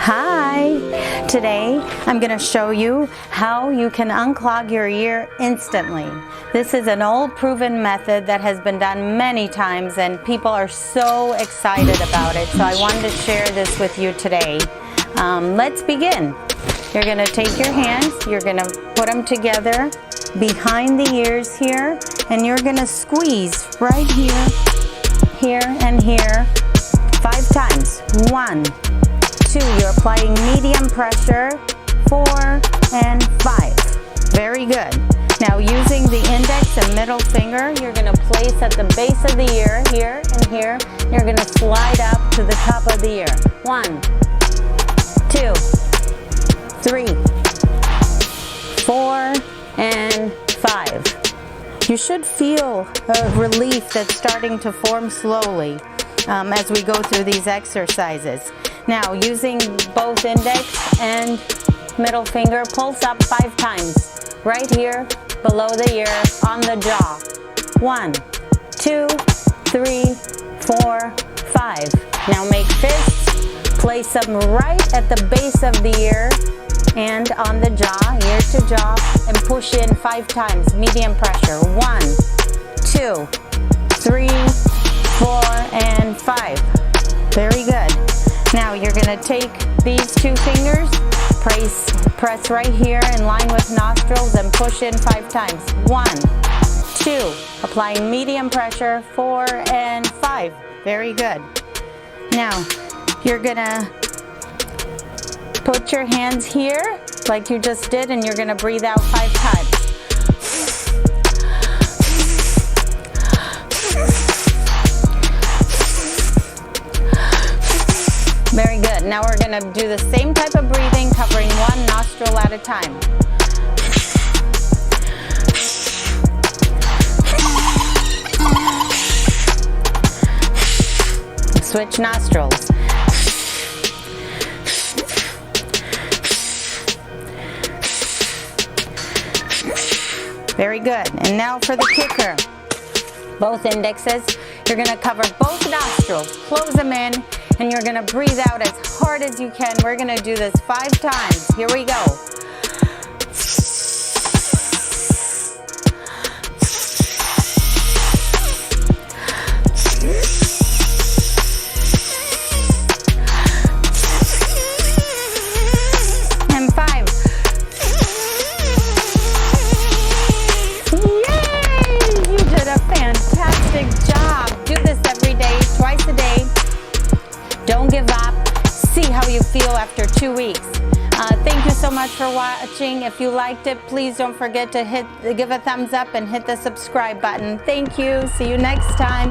Hi! Today I'm going to show you how you can unclog your ear instantly. This is an old proven method that has been done many times and people are so excited about it, so I wanted to share this with you today. Let's begin. You're going to take your hands, you're going to put them together behind the ears here, and you're going to squeeze right here, here, and here 5 times. 1, 2, you're applying medium pressure, 4 and 5. Very good. Now using the index and middle finger, you're going to place at the base of the ear, here and here. You're going to slide up to the top of the ear. 1, 2, 3, 4, and 5. You should feel a relief that's starting to form slowly as we go through these exercises. Now, using both index and middle finger, pulse up 5 times. Right here, below the ear, on the jaw. 1, 2, 3, 4, 5. Now make fists, place them right at the base of the ear and on the jaw, ear to jaw, and push in 5 times, medium pressure. 1, 2, 3, 4, and 5. Very good. Now you're going to take these 2 fingers, press right here in line with nostrils and push in 5 times. 1, 2, applying medium pressure, 4 and 5. Very good. Now you're going to put your hands here like you just did, and you're going to breathe out 5 times. Very good. Now we're going to do the same type of breathing, covering 1 nostril at a time. Switch nostrils. Very good. And now for the kicker. Both indexes, you're going to cover both nostrils, close them in, and you're going to breathe out as hard as you can. We're going to do this 5 times. Here we go. And 5. Yay! You did a fantastic job. Do this every day, twice a day. Don't give up. See how you feel after 2 weeks. Thank you so much for watching. If you liked it, please don't forget to give a thumbs up and hit the subscribe button. Thank you. See you next time.